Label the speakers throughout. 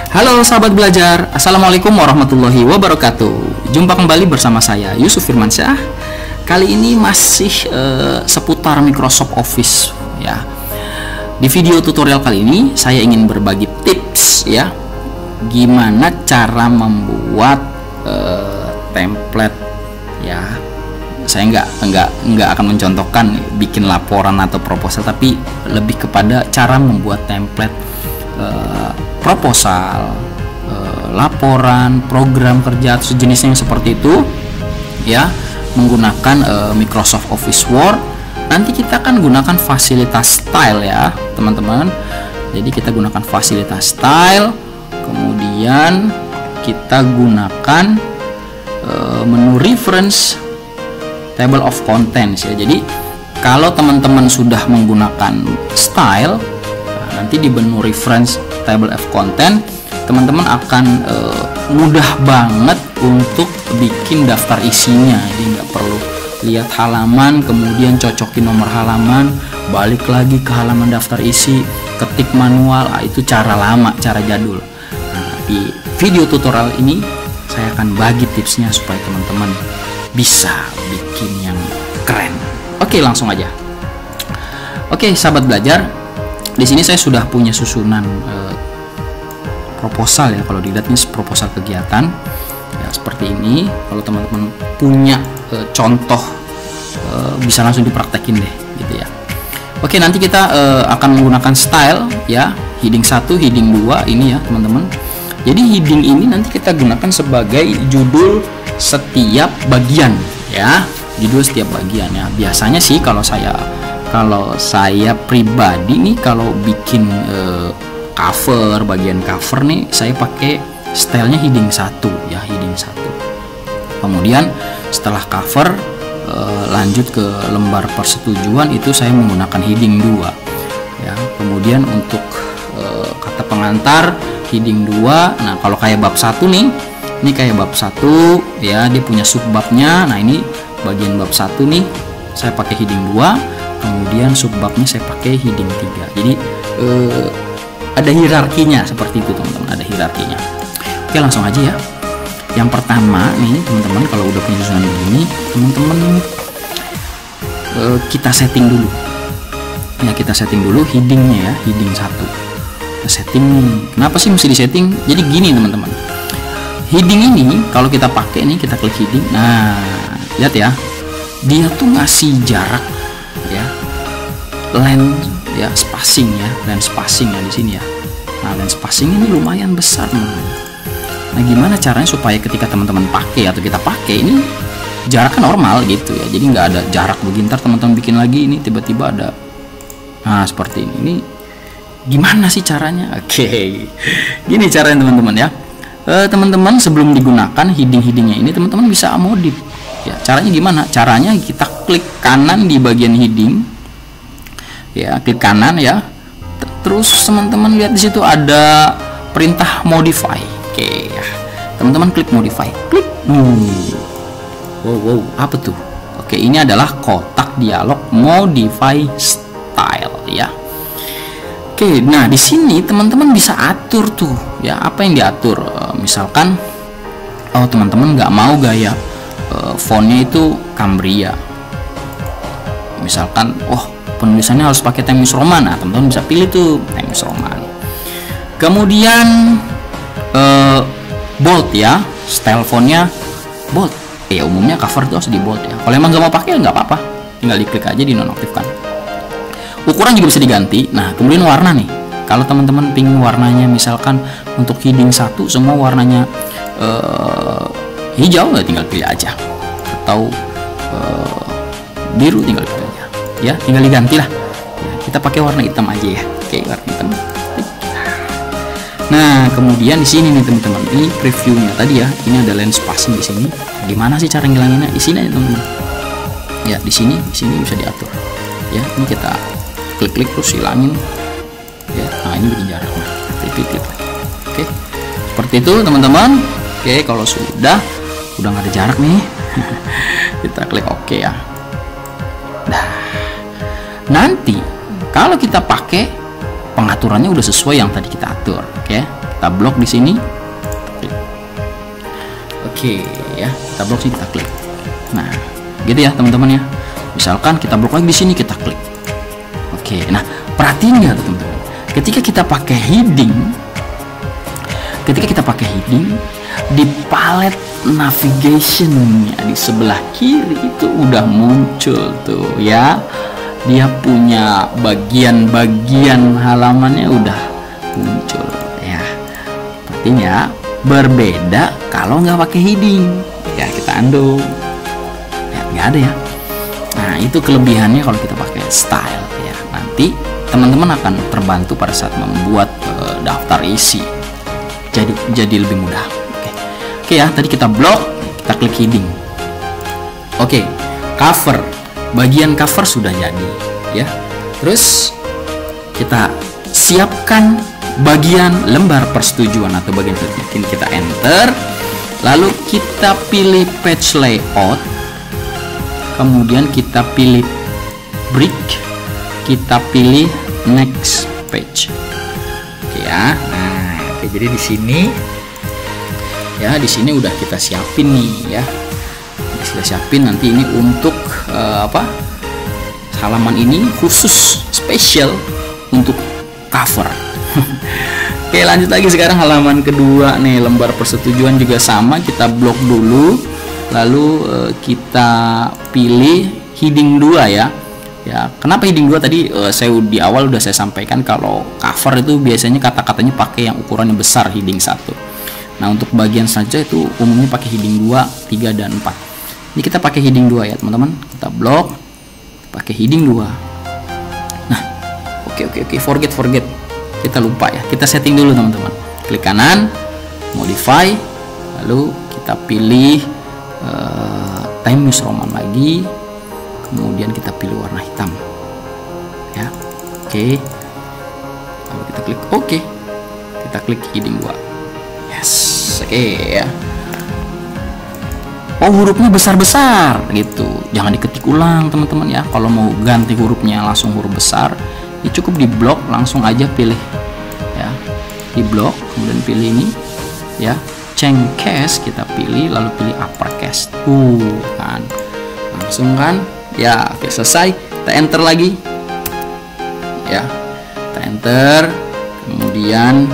Speaker 1: Halo sahabat belajar, Assalamualaikum warahmatullahi wabarakatuh. Jumpa kembali bersama saya Yusuf Firmansyah. Kali ini masih seputar Microsoft Office ya. Di video tutorial kali ini saya ingin berbagi tips ya, gimana cara membuat template ya. Saya nggak akan mencontohkan bikin laporan atau proposal, tapi lebih kepada cara membuat template proposal, laporan, program kerja atau sejenisnya yang seperti itu ya, menggunakan Microsoft Office Word. Nanti kita akan gunakan fasilitas style ya teman-teman. Jadi kita gunakan fasilitas style, kemudian kita gunakan menu reference, table of contents ya. Jadi kalau teman-teman sudah menggunakan style, nanti di menu reference, table of content, teman-teman akan mudah banget untuk bikin daftar isinya. Jadi nggak perlu lihat halaman kemudian cocokin nomor halaman, balik lagi ke halaman daftar isi, ketik manual. Itu cara lama, cara jadul. Nah, di video tutorial ini saya akan bagi tipsnya supaya teman-teman bisa bikin yang keren. Oke, langsung aja. Oke, sahabat belajar, di sini saya sudah punya susunan proposal ya. Kalau dilihat ini proposal kegiatan ya, seperti ini. Kalau teman-teman punya contoh bisa langsung dipraktekin deh gitu ya. Oke, nanti kita akan menggunakan style ya, heading 1, heading 2 ini ya teman-teman. Jadi heading ini nanti kita gunakan sebagai judul setiap bagian ya, judul setiap bagian ya. Biasanya sih kalau saya pribadi nih, kalau bikin cover, bagian cover nih, saya pakai stylenya heading 1 ya, heading 1. Kemudian setelah cover lanjut ke lembar persetujuan, itu saya menggunakan heading 2 ya. Kemudian untuk kata pengantar heading 2. Nah, kalau kayak bab 1 nih, ini kayak bab 1 ya, dia punya subbabnya. Nah, ini bagian bab 1 nih saya pakai heading 2. Kemudian subbabnya saya pakai heading 3. Jadi ada hierarkinya seperti itu teman-teman, ada hierarkinya. Oke, langsung aja ya. Yang pertama nih teman-teman, kalau udah punya susunan begini, teman-teman kita setting dulu ya, kita setting dulu headingnya ya, heading 1 kita setting. Kenapa sih mesti disetting? Jadi gini teman-teman, heading ini kalau kita pakai nih, kita klik heading. Nah, lihat ya, dia tuh ngasih jarak ya, line ya, spacing ya, line spacing ya di sini ya. Nah, line spacing ini lumayan besar teman-teman. Nah, gimana caranya supaya ketika teman-teman pakai atau kita pakai ini jaraknya normal gitu ya, jadi nggak ada jarak begini. Ntar teman-teman bikin lagi ini tiba-tiba ada, nah seperti ini gimana sih caranya? Oke, gini caranya teman-teman ya. Teman-teman sebelum digunakan heading-headingnya ini, teman-teman bisa modif ya. Caranya gimana? Caranya kita klik kanan di bagian heading ya, klik kanan ya. Terus teman-teman lihat di situ ada perintah modify. Oke ya, teman-teman klik modify, klik. Wow, apa tuh? Oke, ini adalah kotak dialog modify style ya. Oke, nah di sini teman-teman bisa atur tuh ya, apa yang diatur. Misalkan teman-teman nggak mau gaya fontnya itu Cambria, misalkan penulisannya harus pakai Times Roman. Nah, teman-teman bisa pilih tuh Times Roman. Kemudian bold ya, style fontnya bold ya. Umumnya cover itu harus di bold ya. Kalau emang nggak mau pakai nggak apa-apa, tinggal diklik aja, dinonaktifkan. Ukuran juga bisa diganti. Nah, kemudian warna nih, kalau teman-teman pingin warnanya misalkan untuk heading 1 semua warnanya hijau, ya tinggal pilih aja, atau biru tinggal pilih aja ya, tinggal diganti lah ya. Kita pakai warna hitam aja ya. Oke, warna hitam. Nah, kemudian di sini nih teman-teman, ini previewnya tadi ya, ini ada line spacing di sini. Gimana sih cara ngilanginnya? Di sini aja teman-teman ya, di sini bisa diatur ya. Ini kita klik terus hilangin ya. Nah, ini bikin jarak. Nah, klik. Oke, seperti itu teman-teman. Oke, kalau udah nggak ada jarak nih kita klik OK ya. Nah, nanti kalau kita pakai pengaturannya udah sesuai yang tadi kita atur. Oke, kita blok di sini. Oke ya, kita blok sini, kita klik. Nah, gitu ya teman-teman ya. Misalkan kita blok lagi di sini, kita klik. Oke, nah perhatiin ya teman-teman. Ketika kita pakai heading, di palet navigation di sebelah kiri itu udah muncul tuh ya. Dia punya bagian-bagian halamannya udah muncul ya. Artinya berbeda kalau nggak pakai heading ya. Kita undo ya, nggak ada ya. Nah, itu kelebihannya kalau kita pakai style ya. Nanti teman-teman akan terbantu pada saat membuat daftar isi, jadi lebih mudah. Oke ya, tadi kita blok, kita klik heading. Oke, cover, bagian cover sudah jadi ya. Terus kita siapkan bagian lembar persetujuan atau bagian selanjutnya. Kita enter, lalu kita pilih page layout, kemudian kita pilih brick, kita pilih next page. Oke ya. Nah, oke, jadi di sini ya, di sini udah kita siapin nih ya. Kita siapin nanti ini untuk halaman ini khusus spesial untuk cover. Oke, lanjut lagi sekarang halaman kedua nih, lembar persetujuan juga sama, kita blok dulu, lalu kita pilih heading 2 ya. Ya, kenapa heading 2 tadi saya di awal udah saya sampaikan kalau cover itu biasanya kata-katanya pakai yang ukurannya besar, heading 1. Nah, untuk bagian saja itu umumnya pakai heading 2, 3 dan 4. Ini kita pakai heading 2 ya, teman-teman. Kita blok pakai heading 2. Nah, oke, forget. Kita lupa ya. Kita setting dulu, teman-teman. Klik kanan, modify, lalu kita pilih Times New Roman lagi. Kemudian kita pilih warna hitam. Ya. Oke. Lalu kita klik oke. Kita klik heading 2. Yes. Oke ya. Oh, hurufnya besar-besar gitu. Jangan diketik ulang, teman-teman ya. Kalau mau ganti hurufnya langsung huruf besar, ini cukup di blok, langsung aja pilih ya. Di blok, kemudian pilih ini ya. Change case kita pilih, lalu pilih uppercase. Kan. Langsung kan? Ya, oke, selesai. Kita enter lagi. Ya. Kita enter. Kemudian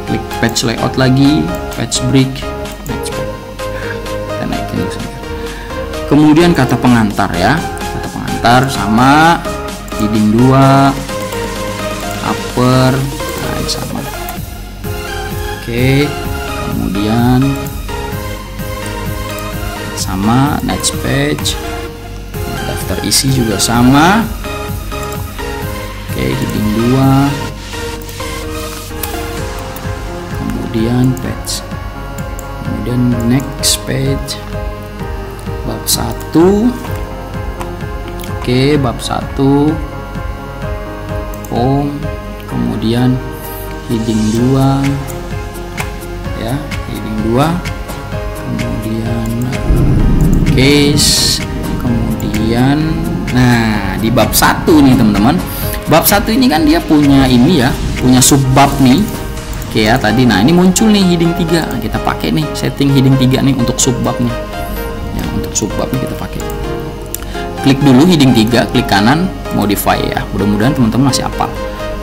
Speaker 1: klik page layout lagi, page brick, next page. Kita naikin dulu sedikit. Kemudian kata pengantar ya, kata pengantar sama heading 2, upper, nah ini sama. Oke, kemudian sama next page, daftar isi juga sama. Oke, heading 2, kemudian page, kemudian next page, bab 1. Oke, bab 1 home, kemudian heading 2 ya, heading 2, kemudian case, kemudian nah di bab 1 nih teman-teman. Bab 1 ini kan dia punya ini ya, punya subbab nih. Oke ya, tadi nah ini muncul nih heading 3. Nah, kita pakai nih setting heading 3 nih untuk subbabnya. Ya, untuk subbabnya kita pakai. Klik dulu heading 3, klik kanan, modify ya. Mudah-mudahan teman-teman masih hafal.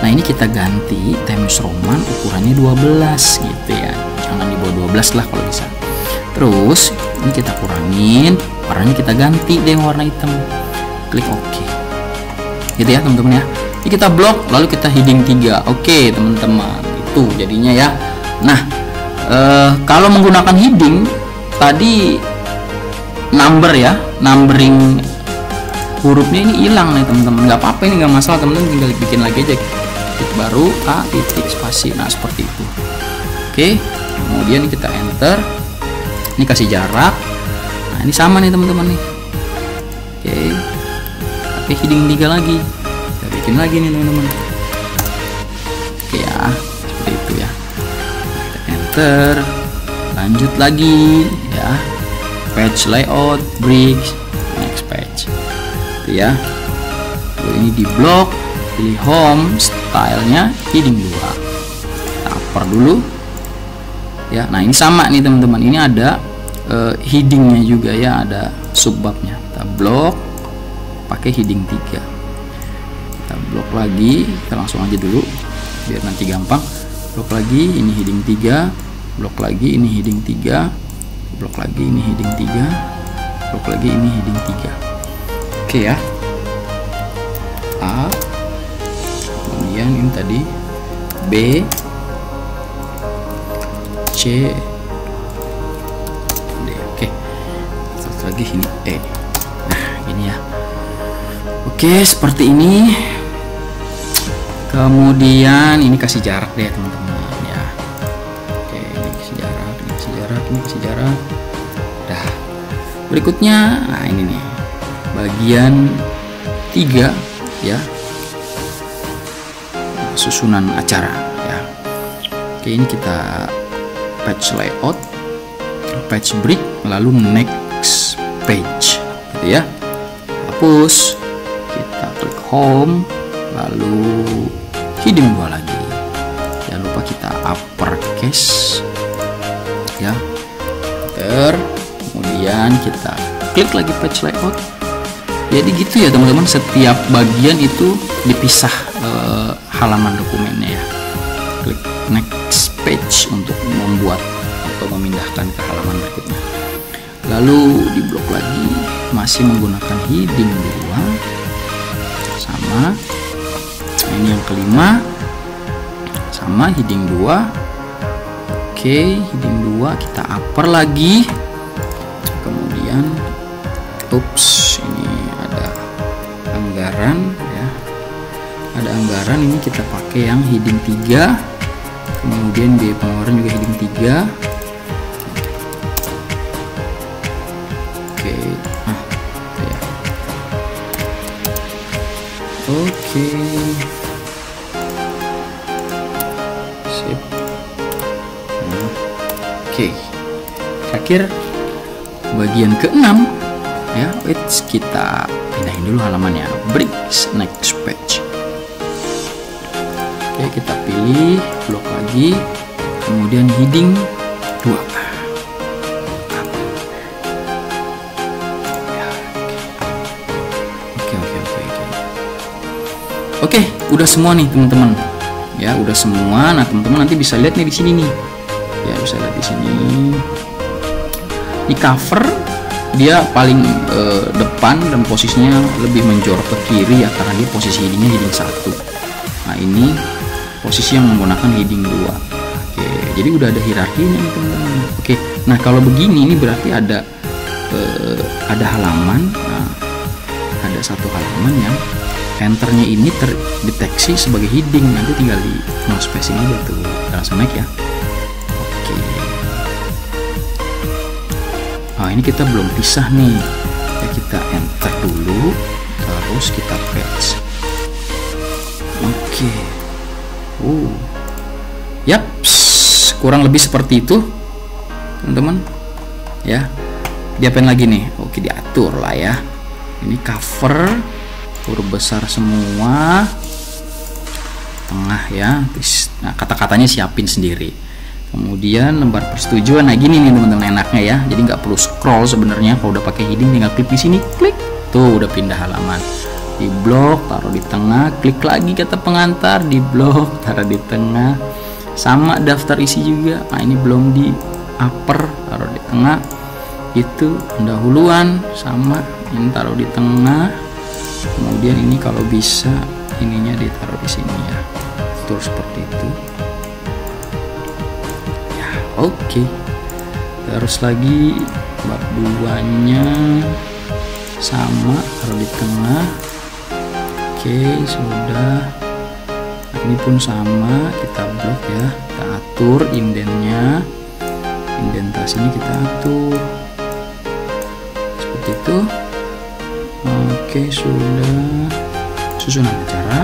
Speaker 1: Nah, ini kita ganti Times Roman ukurannya 12 gitu ya. Jangan di bawah 12 lah kalau bisa. Terus ini kita kurangin, warnanya kita ganti deh warna hitam. Klik OK. Gitu ya, teman-teman ya. Ini kita blok, lalu kita heading 3. Oke, teman-teman. Itu jadinya ya. Nah, kalau menggunakan heading tadi number ya, numbering hurufnya ini hilang nih teman-teman. Nggak apa-apa, ini nggak masalah, teman-teman tinggal bikin lagi aja. Titik baru A titik spasi. Nah, seperti itu. Oke, kemudian kita enter. Ini kasih jarak. Nah, ini sama nih teman-teman nih. Oke, pakai heading 3 lagi. Kita bikin lagi nih teman-teman. Oke ya, seperti itu ya. Kita enter, lanjut lagi ya. Page layout, brick, next page. Itu ya. Lalu ini di blok, pilih home, stylenya heading 2, kita upper dulu ya. Nah ini sama nih teman-teman, ini ada headingnya juga ya, ada subbabnya. Kita blok pakai heading 3, kita blok lagi, kita langsung aja dulu biar nanti gampang. Blok lagi, ini heading 3, blok lagi, ini heading 3, blok lagi, ini heading 3, blok lagi, ini heading 3. Oke ya, A, kemudian ini tadi B, C, D. Oke, satu lagi ini E. Nah gini ya. Oke, seperti ini. Kemudian ini kasih jarak deh teman-teman ya. Oke, ini kasih jarak, ini kasih jarak, ini kasih jarak. Dah. Berikutnya, nah ini nih bagian 3 ya, susunan acara ya. Oke, ini kita page layout, page break, lalu next page gitu ya. Hapus, kita klik home, lalu heading 2 lagi. Jangan lupa kita uppercase ya, kemudian kita klik lagi page layout. Jadi gitu ya teman-teman, setiap bagian itu dipisah halaman dokumennya ya. Klik next page untuk membuat atau memindahkan ke halaman berikutnya. Lalu di blok lagi masih menggunakan heading 2 sama ini yang kelima, sama heading 2. Oke, heading 2 kita upper lagi. Kemudian ini ada anggaran ya, ada anggaran, ini kita pakai yang heading 3, kemudian biaya pengeluaran juga heading 3. Oke, ya. Oke, sip. Oke, terakhir bagian ke-6 ya, kita pindahin dulu halamannya, break next page. Oke, kita pilih blok lagi, kemudian heading 2. Oke, udah semua nih teman-teman ya, udah semua. Nah teman-teman nanti bisa lihat nih di sini nih ya, bisa lihat di sini di cover dia paling depan dan posisinya lebih menjorok ke kiri ya, karena dia posisi headingnya heading 1. Nah ini posisi yang menggunakan heading 2. Oke, jadi udah ada hierarkinya nih teman-teman. Oke, nah kalau begini ini berarti ada halaman. Nah, ada satu halaman yang enternya ini terdeteksi sebagai heading, nanti tinggal di no spacing aja tuh, langsung naik ya. Oke. Nah ini kita belum pisah nih ya, kita enter dulu, terus kita paste. Oke. Yaps, kurang lebih seperti itu teman-teman ya. Diapain lagi nih? Oke, diatur lah ya. Ini cover huruf besar semua, tengah ya. Nah kata-katanya siapin sendiri. Kemudian lembar persetujuan. Nah gini nih teman-teman enaknya ya, jadi nggak perlu scroll sebenarnya. Kalau udah pakai heading tinggal klik di sini, klik tuh udah pindah halaman. Di blok taruh di tengah, klik lagi kata pengantar, di blok taruh di tengah. Sama daftar isi juga. Nah ini belum di upper, taruh di tengah. Itu pendahuluan, sama ini taruh di tengah. Kemudian ini kalau bisa ininya ditaruh di sini ya, terus seperti itu ya. Oke, terus lagi bab 2-nya sama, taruh di tengah. Oke, sudah. Nah, ini pun sama, kita blok ya, kita atur indennya, indentasinya kita atur seperti itu. Oke, sudah. Susunan acara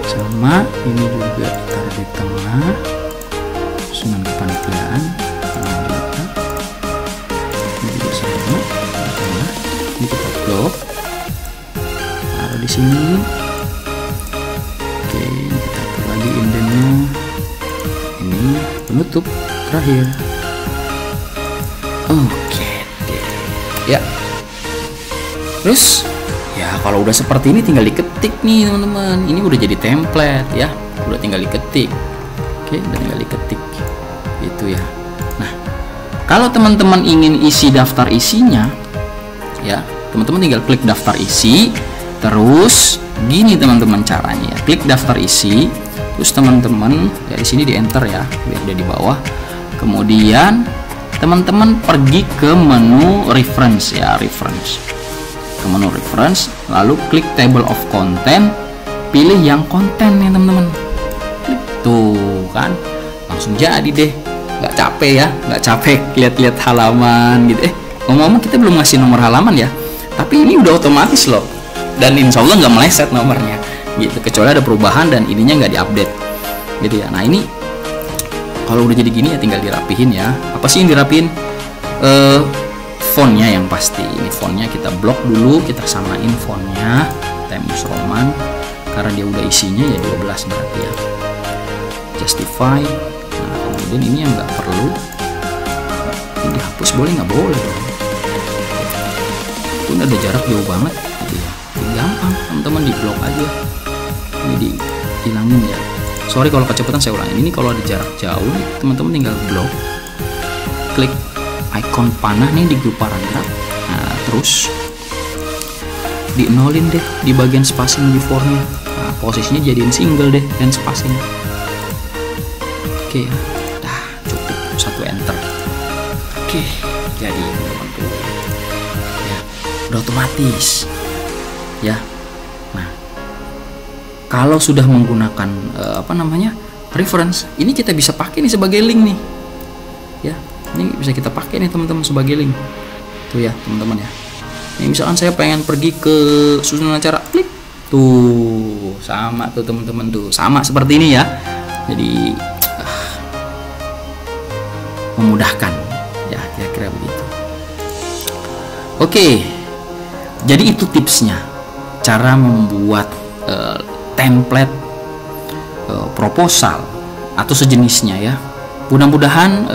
Speaker 1: sama, ini juga ditaruh di tengah. Susunan kepanitiaan ini juga sama, di tengah. Ini kita blok, taruh di sini. penutup terakhir. Oke deh. Ya. Terus ya kalau udah seperti ini tinggal diketik nih teman-teman. Ini udah jadi template ya. Udah tinggal diketik. Oke, udah tinggal diketik. Gitu ya. Nah, kalau teman-teman ingin isi daftar isinya ya, teman-teman tinggal klik daftar isi. Terus gini teman-teman caranya ya. Klik daftar isi. Terus teman-teman ya di sini di enter ya, biar dia di bawah. Kemudian teman-teman pergi ke menu reference ya, reference. Ke menu reference, lalu klik table of content, pilih yang konten nih teman-teman. Klik tuh kan, langsung jadi deh. Nggak capek ya, nggak capek lihat-lihat halaman gitu. Ngomong-ngomong kita belum ngasih nomor halaman ya, tapi ini udah otomatis loh. Dan insya Allah nggak meleset nomornya gitu, kecuali ada perubahan dan ininya nggak diupdate gitu ya. Nah ini kalau udah jadi gini ya tinggal dirapihin ya. Apa sih yang dirapihin? Fontnya yang pasti. Ini fontnya kita blok dulu, kita samain fontnya Times Roman karena dia udah isinya ya 12 berarti ya. Justify. Nah kemudian ini yang nggak perlu ini dihapus, boleh nggak boleh dong. Pun ada jarak jauh banget gitu ya. Gampang teman-teman di blok aja. Ini dihilangin ya. Sorry kalau kecepatan saya ulangin. Ini kalau ada jarak jauh nih teman-teman tinggal blok, klik icon panah nih di grup paragraf. Nah terus di nolin deh di bagian spacing before-nya. Nah posisinya jadiin single deh dan spacing. Oke ya, dah cukup, satu enter. Oke, jadi teman-teman ya udah otomatis ya. Nah kalau sudah menggunakan reference, ini kita bisa pakai nih sebagai link nih ya. Ini bisa kita pakai nih teman-teman sebagai link tuh ya teman-teman ya. Ini misalkan saya pengen pergi ke susunan acara, klik tuh, sama tuh teman-teman tuh, sama seperti ini ya. Jadi memudahkan ya, kira-kira begitu. Oke, jadi itu tipsnya, cara membuat template proposal atau sejenisnya ya. Mudah-mudahan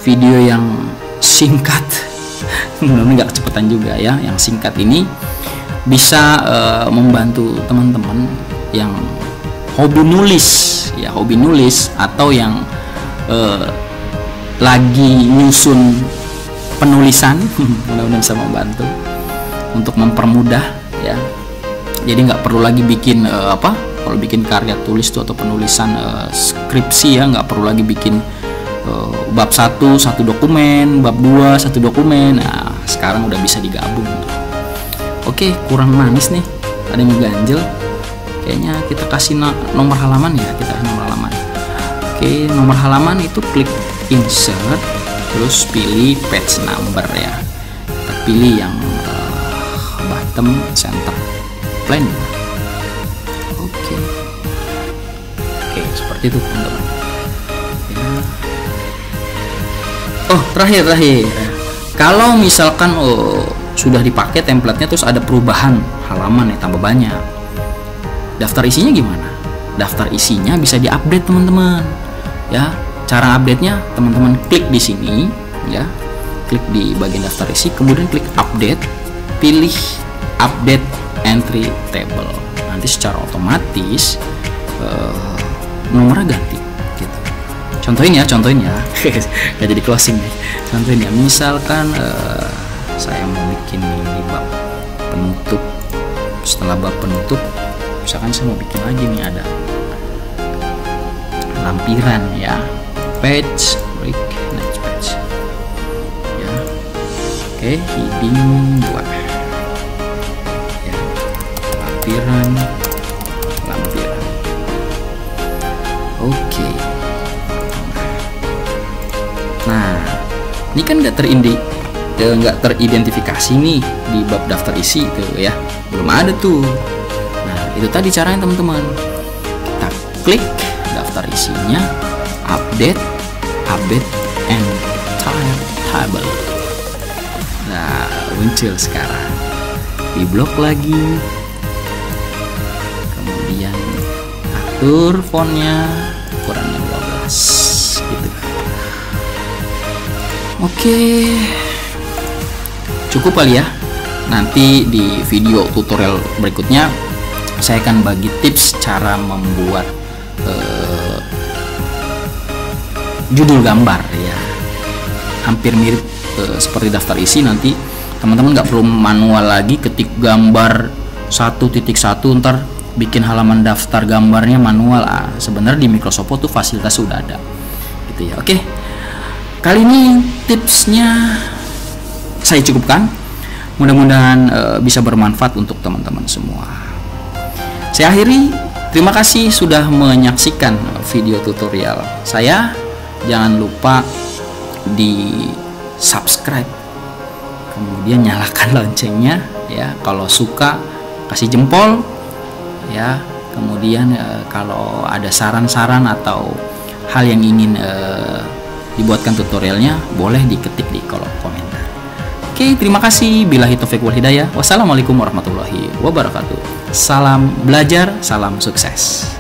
Speaker 1: video yang singkat mudah-mudahan nggak kecepatan juga ya, yang singkat ini bisa membantu teman-teman yang hobi nulis ya, hobi nulis atau yang lagi nyusun penulisan. Mudah-mudahan bisa membantu untuk mempermudah ya. Jadi nggak perlu lagi bikin kalau bikin karya tulis tuh atau penulisan skripsi ya, nggak perlu lagi bikin bab 1 satu dokumen, bab 2 satu dokumen. Nah sekarang udah bisa digabung. Oke, kurang manis nih, ada yang ganjel. Kayaknya kita kasih nomor halaman ya, kita kasih nomor halaman. Oke, nomor halaman itu klik insert, terus pilih page number ya. Kita pilih yang bottom center plan. Oke, seperti itu teman-teman ya. Oh terakhir kalau misalkan sudah dipakai template-nya terus ada perubahan halaman ya, tambah banyak, daftar isinya gimana? Daftar isinya bisa diupdate teman-teman ya. Cara update-nya teman-teman klik di sini ya, klik di bagian daftar isi, kemudian klik update, pilih update entry table. Nanti secara otomatis nomornya ganti gitu. Contohin ya nggak jadi closing nih. Contohin ya, misalkan saya mau bikin di bab penutup. Setelah bab penutup, misalkan saya mau bikin lagi nih, ada lampiran ya, page break, next page ya. Oke, heading 2 ya, lampiran. Oke. Nah, ini kan nggak teridentifikasi nih di bab daftar isi tuh ya, belum ada tuh. Nah, itu tadi caranya teman-teman. Kita klik daftar isinya, update entire table. Nah, muncul sekarang. Di blok lagi. Kemudian atur fontnya ukurannya 12 Oke, cukup kali ya. Nanti di video tutorial berikutnya saya akan bagi tips cara membuat judul gambar ya, hampir mirip seperti daftar isi. Nanti teman-teman nggak perlu manual lagi ketik gambar 1.1 ntar bikin halaman daftar gambarnya manual. Sebenarnya di Microsoft Word tuh fasilitas sudah ada gitu ya. Oke, kali ini tipsnya saya cukupkan, mudah-mudahan bisa bermanfaat untuk teman-teman semua. Saya akhiri, terima kasih sudah menyaksikan video tutorial saya. Jangan lupa di subscribe, kemudian nyalakan loncengnya ya. Kalau suka kasih jempol ya, kemudian kalau ada saran-saran atau hal yang ingin dibuatkan tutorialnya, boleh diketik di kolom komentar. Oke, terima kasih. Billahi taufiq wal hidayah. Wassalamualaikum warahmatullahi wabarakatuh. Salam belajar, salam sukses.